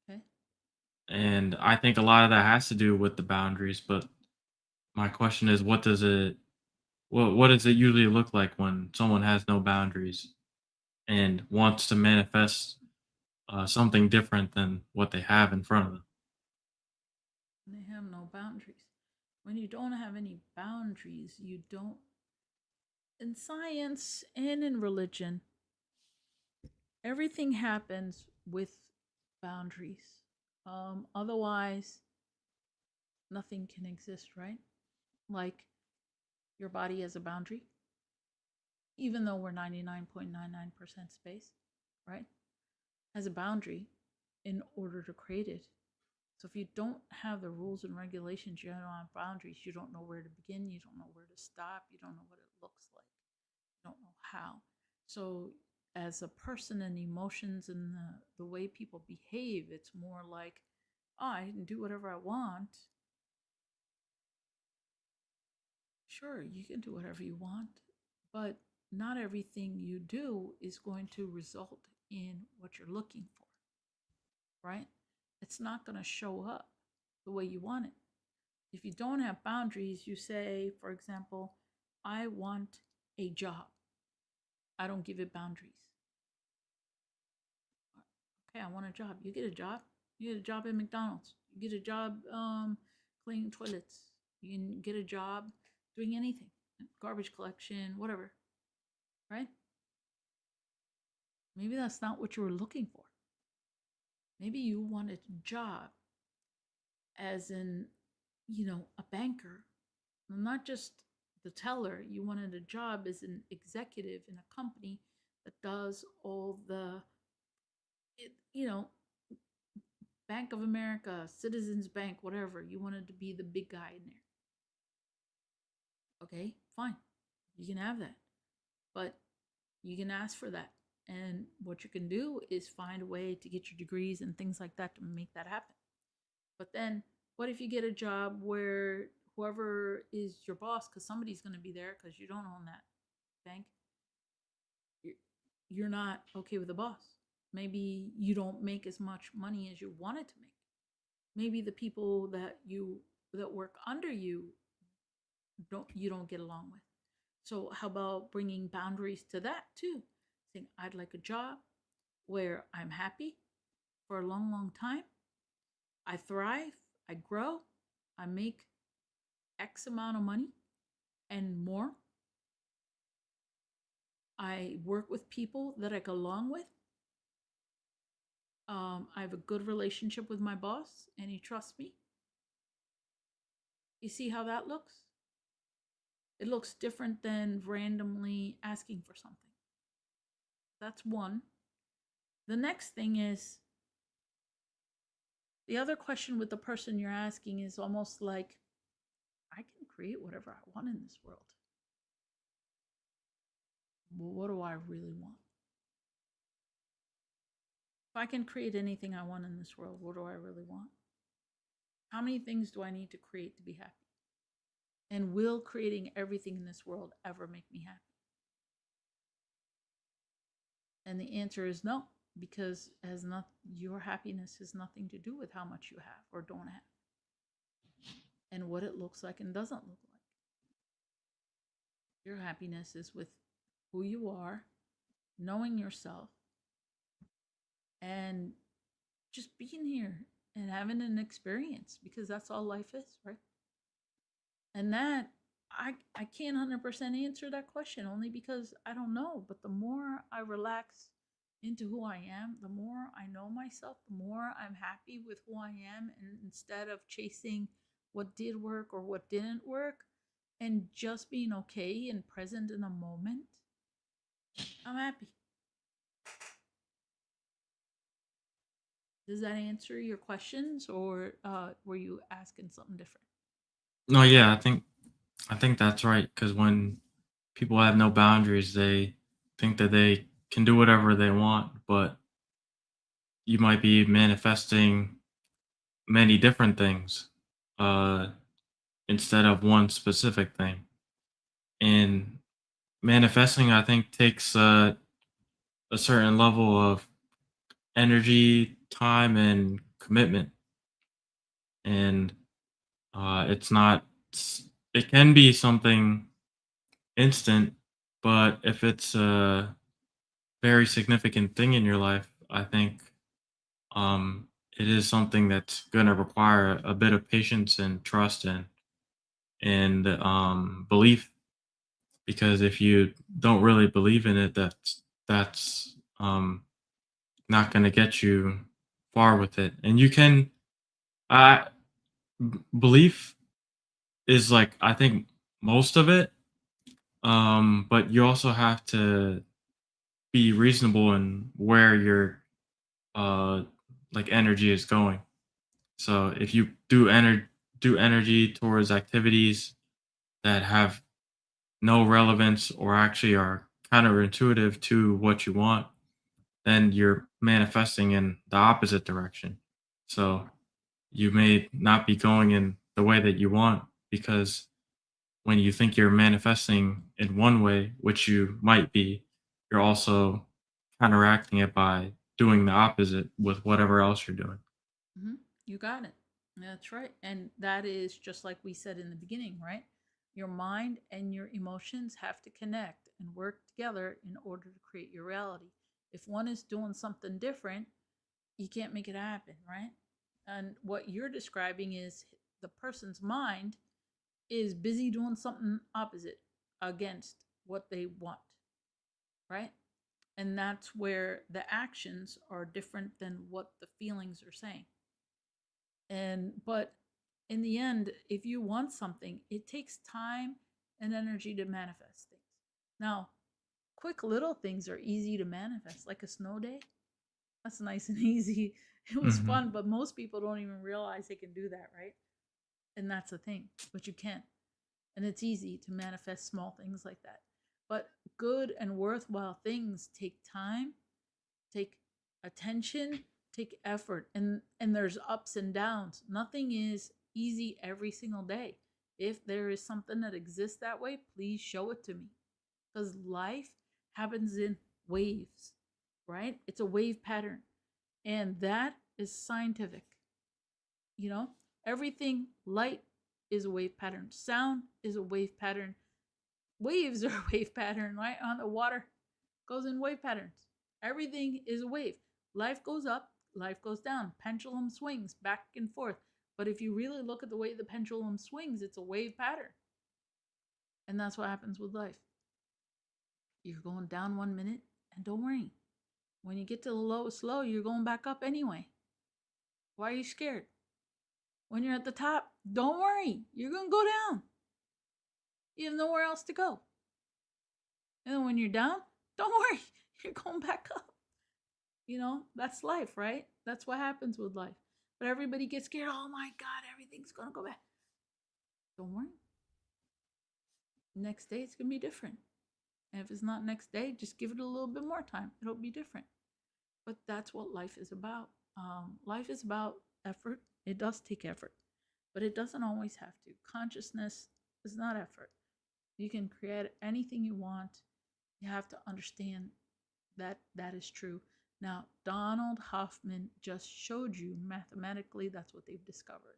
Okay. And I think a lot of that has to do with the boundaries. But my question is, what does it usually look like when someone has no boundaries and wants to manifest something different than what they have in front of them? They have no boundaries. When you don't have any boundaries, you don't. In science and in religion, everything happens with boundaries. Otherwise, nothing can exist, right? Like your body has a boundary, even though we're 99.99% space, right? Has a boundary in order to create it. So if you don't have the rules and regulations, you don't have boundaries, you don't know where to begin, you don't know where to stop, you don't know what it looks like, you don't know how. So as a person and emotions and the way people behave, it's more like, oh, I can do whatever I want. Sure, you can do whatever you want, but not everything you do is going to result in what you're looking for, right? It's not going to show up the way you want it. If you don't have boundaries, you say, for example, I want a job. I don't give it boundaries. Okay, I want a job. You get a job. You get a job at McDonald's. You get a job cleaning toilets. You can get a job doing anything, garbage collection, whatever, right? Maybe that's not what you were looking for. Maybe you wanted a job as in, a banker, not just the teller. You wanted a job as an executive in a company that does all the, Bank of America, Citizens Bank, whatever. You wanted to be the big guy in there. Okay, fine. You can have that. But you can ask for that. And what you can do is find a way to get your degrees and things like that to make that happen. But then what if you get a job where whoever is your boss, because somebody's going to be there because you don't own that bank, you're not okay with the boss. Maybe you don't make as much money as you wanted to make. Maybe the people that work under you don't get along with. So how about bringing boundaries to that too? Saying I'd like a job where I'm happy for a long, long time. I thrive, I grow, I make X amount of money and more. I work with people that I get along with. I have a good relationship with my boss and he trusts me. You see how that looks? It looks different than randomly asking for something. That's one. The next thing is, the other question with the person you're asking is almost like, I can create whatever I want in this world. Well, what do I really want? If I can create anything I want in this world, what do I really want? How many things do I need to create to be happy? And will creating everything in this world ever make me happy? And the answer is no, because your happiness has nothing to do with how much you have or don't have, and what it looks like and doesn't look like. Your happiness is with who you are, knowing yourself, and just being here and having an experience, because that's all life is, right? And that I can't 100% answer that question, only because I don't know. But the more I relax into who I am, the more I know myself, the more I'm happy with who I am. And instead of chasing what did work or what didn't work, and just being okay and present in a moment, I'm happy. Does that answer your questions, or were you asking something different? No, yeah, I think that's right. Because when people have no boundaries, think that they can do whatever they want, but you might be manifesting many different things uh, instead of one specific thing. And manifesting, I think, takes a certain level of energy, time, and commitment. And it's not, it can be something instant, but if it's a very significant thing in your life, I think it is something that's going to require a bit of patience and trust and belief. Because if you don't really believe in it, that's not going to get you far with it. And you can, I belief is like I think most of it, but you also have to be reasonable in where your uh like energy is going. So if you do energy towards activities that have no relevance or actually are counterintuitive to what you want, then you're manifesting in the opposite direction. So you may not be going in the way that you want because when you think you're manifesting in one way, which you might be, you're also counteracting it by doing the opposite with whatever else you're doing. You got it. That's right. And that is just like we said in the beginning, right? Your mind and your emotions have to connect and work together in order to create your reality. If one is doing something different, you can't make it happen, right? And what you're describing is the person's mind is busy doing something opposite against what they want, right? And that's where the actions are different than what the feelings are saying. And but in the end, if you want something, it takes time and energy to manifest things. Now, quick little things are easy to manifest, like a snow day. That's nice and easy. It was Hmm. fun, but most people don't even realize they can do that, right? And that's the thing, but you can. And it's easy to manifest small things like that. But good and worthwhile things take time, take attention, take effort, and there's ups and downs. Nothing is easy every single day. If there is something that exists that way, please show it to me, because life happens in waves, right? It's a wave pattern, and that is scientific. You know, everything, light is a wave pattern, sound is a wave pattern, waves are a wave pattern, right? On the water goes in wave patterns. Everything is a wave. Life goes up, life goes down. Pendulum swings back and forth. But if you really look at the way the pendulum swings, it's a wave pattern. And that's what happens with life. You're going down 1 minute, and don't worry. When you get to the lowest low, you're going back up anyway. Why are you scared? When you're at the top, don't worry. You're going to go down. You have nowhere else to go. And then when you're down, don't worry. You're going back up. You know, that's life, right? That's what happens with life. But everybody gets scared. Oh my God, everything's going to go back. Don't worry. Next day, it's going to be different. And if it's not next day, just give it a little bit more time. It'll be different. But that's what life is about. Life is about effort. It does take effort, but it doesn't always have to. Consciousness is not effort. You can create anything you want. You have to understand that that is true. Now, Donald Hoffman just showed you mathematically that's what they've discovered.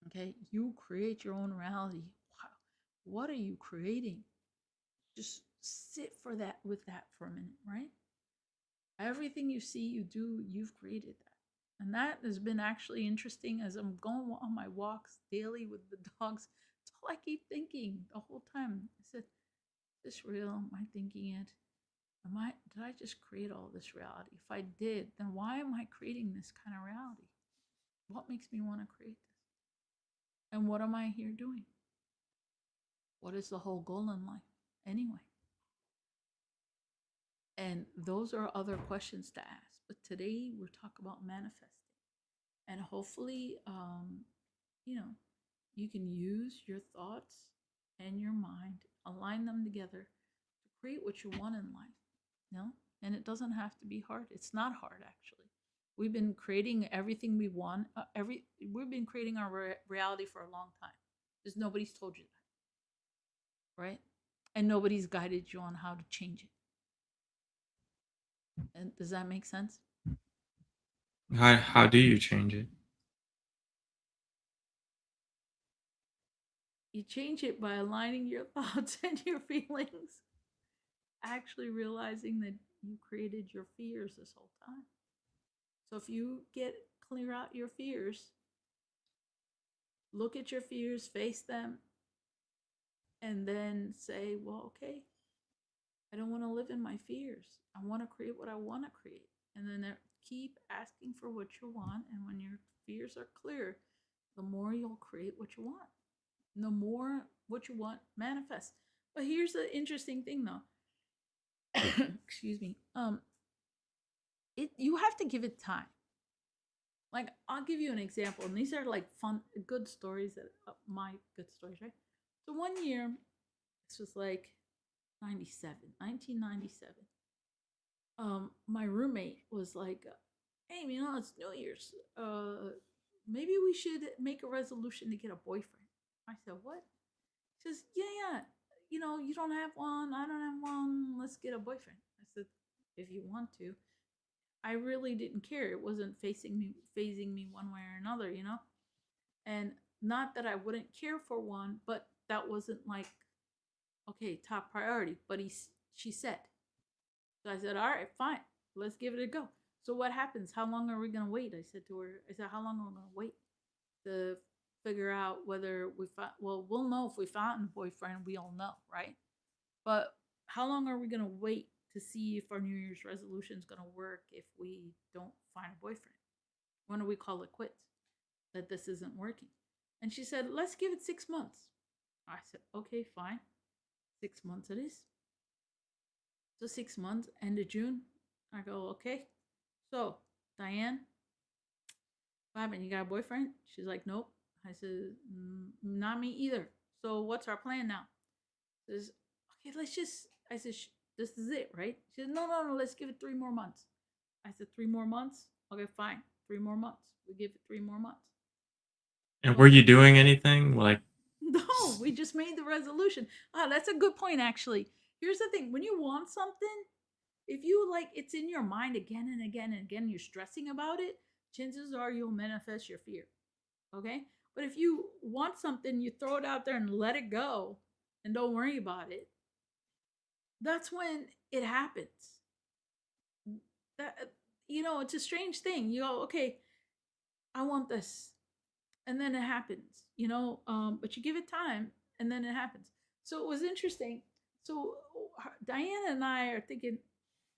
Okay, you create your own reality. Wow, what are you creating? Just sit for that with that for a minute, right? Everything you see, you do, you've created that. And that has been actually interesting as I'm going on my walks daily with the dogs. It's all I keep thinking the whole time. I said, is this real? Am I thinking it? Did I just create all this reality? If I did, then why am I creating this kind of reality? What makes me want to create this? And what am I here doing? What is the whole goal in life anyway? And those are other questions to ask. But today we're talking about manifesting. And hopefully, you know, you can use your thoughts and your mind, align them together to create what you want in life, you know? And it doesn't have to be hard. It's not hard, actually. We've been creating everything we want. We've been creating our reality for a long time. Just nobody's told you that, right? And nobody's guided you on how to change it. And does that make sense? How do you change it? You change it by aligning your thoughts and your feelings. Actually realizing that you created your fears this whole time. So if you clear out your fears, look at your fears, face them, and then say, well, okay, I don't want to live in my fears. I want to create what I want to create. And then keep asking for what you want. And when your fears are clear, the more you'll create what you want. And the more what you want manifests. But here's the interesting thing, though. Excuse me. You have to give it time. Like, I'll give you an example, and these are like fun, good stories that my good stories, right? So one year, this was like 1997. My roommate was like, "Hey, you know, it's New Year's. Maybe we should make a resolution to get a boyfriend." I said, "What?" She says, "Yeah. You know, you don't have one. I don't have one. Let's get a boyfriend." I said, "If you want to." I really didn't care. It wasn't phasing me one way or another, you know? And not that I wouldn't care for one, but that wasn't like, okay, top priority. But she said. So I said, all right, fine. Let's give it a go. So what happens? How long are we going to wait? I said to her, how long are we going to wait to figure out whether we'll know if we found a boyfriend, we'll know, right? But how long are we going to wait to see if our New Year's resolution is going to work if we don't find a boyfriend? When do we call it quits? That this isn't working. And she said, let's give it 6 months. I said, okay, fine. 6 months it is. So 6 months, end of June. I go, okay. So, Diane, what happened? You got a boyfriend? She's like, nope. I said, not me either. So what's our plan now? She says, okay, I said, this is it, right? She said, no, let's give it 3 more months. I said, 3 more months? Okay, fine. 3 more months. We give it 3 more months. And were you doing anything? Like, no, we just made the resolution. That's a good point, actually. Here's the thing. When you want something, if you it's in your mind again and again and again, you're stressing about it, chances are you'll manifest your fear. Okay? But if you want something, you throw it out there and let it go and don't worry about it, that's when it happens. It's a strange thing. You go, okay, I want this. And then it happens, but you give it time and then it happens. So it was interesting. So Diana and I are thinking,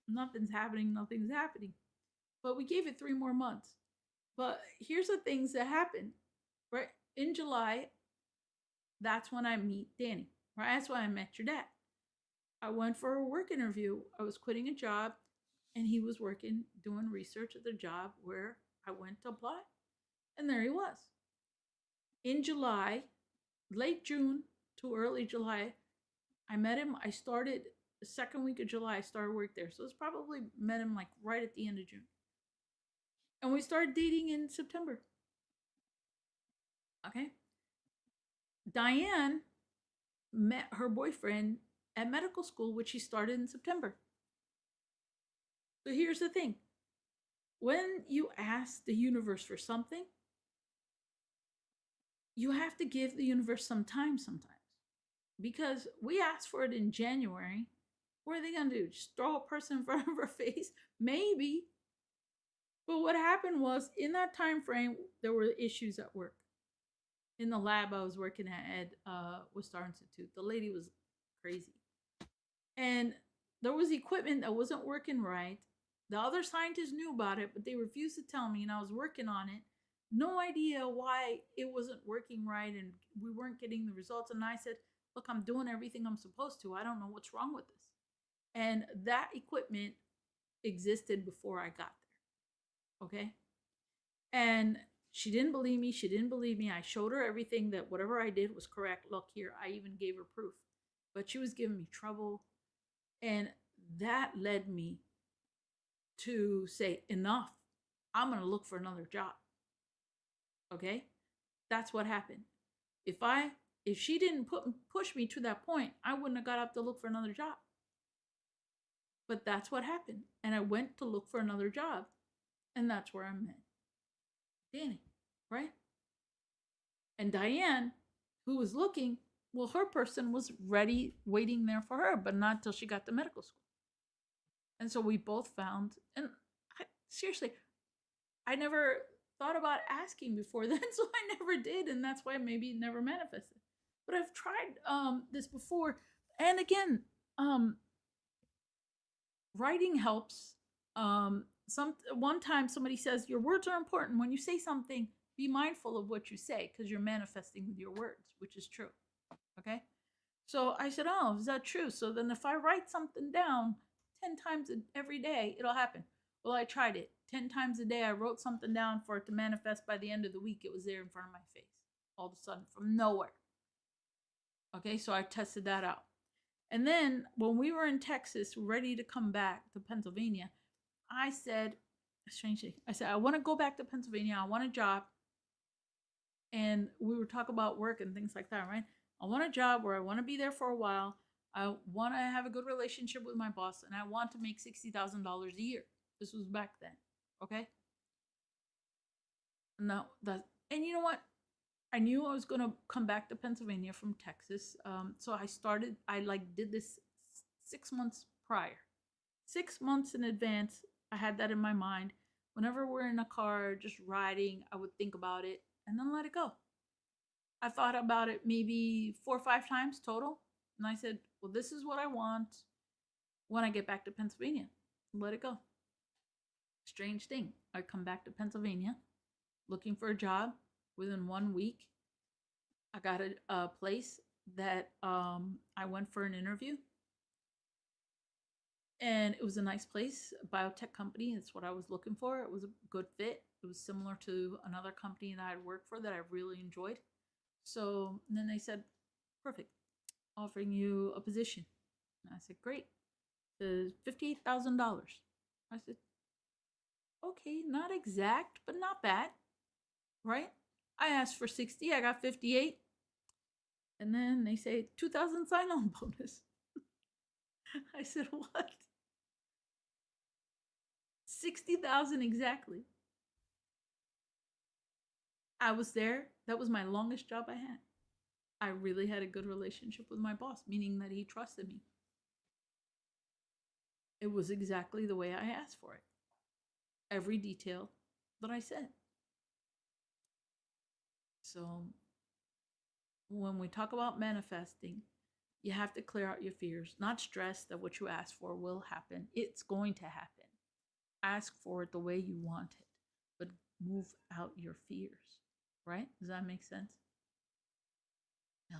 nothing's happening. But we gave it 3 more months. But here's the things that happen, right? In July, that's when I meet Danny, right? That's when I met your dad. I went for a work interview. I was quitting a job, and he was doing research at the job where I went to apply. And there he was. In July, late June to early July, I met him. I started the second week of July, I started work there. So it's probably met him right at the end of June. And we started dating in September. Okay. Diane met her boyfriend at medical school, which she started in September. So here's the thing. When you ask the universe for something, you have to give the universe some time sometimes. Because we asked for it in January. What are they going to do? Just throw a person in front of our face? Maybe. But what happened was, in that time frame, there were issues at work. In the lab I was working at Wistar Institute, the lady was crazy. And there was equipment that wasn't working right. The other scientists knew about it, but they refused to tell me, and I was working on it. No idea why it wasn't working right, and we weren't getting the results. And I said, look, I'm doing everything I'm supposed to. I don't know what's wrong with this. And that equipment existed before I got there. Okay? And she didn't believe me. I showed her everything, that whatever I did was correct. Look here, I even gave her proof. But she was giving me trouble. And that led me to say, enough. I'm going to look for another job. Okay? That's what happened. If she didn't push me to that point, I wouldn't have got up to look for another job. But that's what happened. And I went to look for another job. And that's where I met Danny, right? And Diane, who was looking, well, her person was ready, waiting there for her, but not till she got to medical school. And so we both found, and seriously, I never thought about asking before then, so I never did, and that's why maybe it never manifested. But I've tried this before, and again, writing helps. One time somebody says your words are important. When you say something, be mindful of what you say because you're manifesting with your words, which is true. Okay, so I said, oh, is that true? So then if I write something down 10 times every day, it'll happen. Well, I tried it 10 times a day. I wrote something down for it to manifest. By the end of the week, it was there in front of my face all of a sudden from nowhere. Okay, so I tested that out. And then when we were in Texas, ready to come back to Pennsylvania, I said, strangely, I want to go back to Pennsylvania. I want a job. And we were talking about work and things like that, right? I want a job where I want to be there for a while. I want to have a good relationship with my boss, and I want to make $60,000 a year. This was back then, okay? No, and you know what? I knew I was going to come back to Pennsylvania from Texas. So I did this 6 months prior. 6 months in advance, I had that in my mind. Whenever we're in a car just riding, I would think about it and then let it go. I thought about it maybe 4 or 5 times total. And I said, well, this is what I want when I get back to Pennsylvania. Let it go. Strange thing. I come back to Pennsylvania looking for a job. Within 1 week, I got a place that I went for an interview. And it was a nice place, a biotech company. It's what I was looking for. It was a good fit. It was similar to another company that I had worked for that I really enjoyed. So then they said, perfect, offering you a position. And I said, great. It's $58,000. I said, okay, not exact, but not bad, right? I asked for 60, I got 58. And then they say 2,000 sign-on bonus. I said, what? 60,000 exactly. I was there. That was my longest job I had. I really had a good relationship with my boss, meaning that he trusted me. It was exactly the way I asked for it. Every detail that I said. So when we talk about manifesting, you have to clear out your fears, not stress that what you ask for will happen. It's going to happen. Ask for it the way you want it, but move out your fears, right? Does that make sense? Yeah.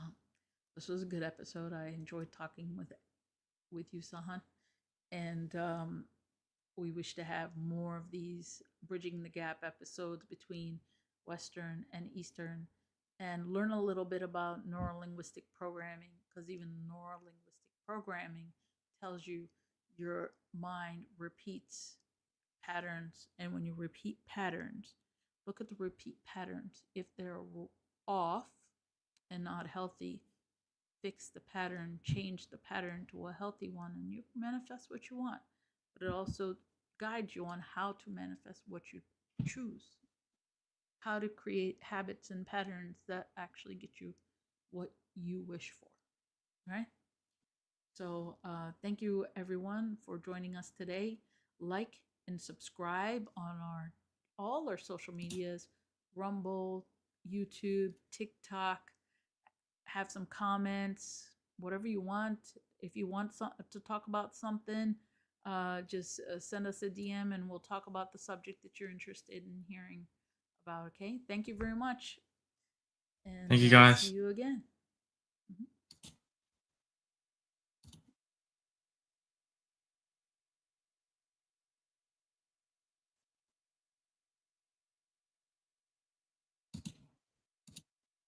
This was a good episode. I enjoyed talking with you, Sahan. And we wish to have more of these bridging the gap episodes between Western and Eastern and learn a little bit about neurolinguistic programming, because even neurolinguistic programming tells you your mind repeats patterns. And when you repeat patterns, look at the repeat patterns. If they're off and not healthy, fix the pattern, change the pattern to a healthy one, and you manifest what you want. But it also guides you on how to manifest what you choose, how to create habits and patterns that actually get you what you wish for, right? So thank you everyone for joining us today. Like and subscribe on all our social medias, Rumble, YouTube, TikTok. Have some comments, whatever you want. If you want to talk about something, just send us a DM and we'll talk about the subject that you're interested in hearing about. Okay, thank you very much. And Thank you, guys. see you again.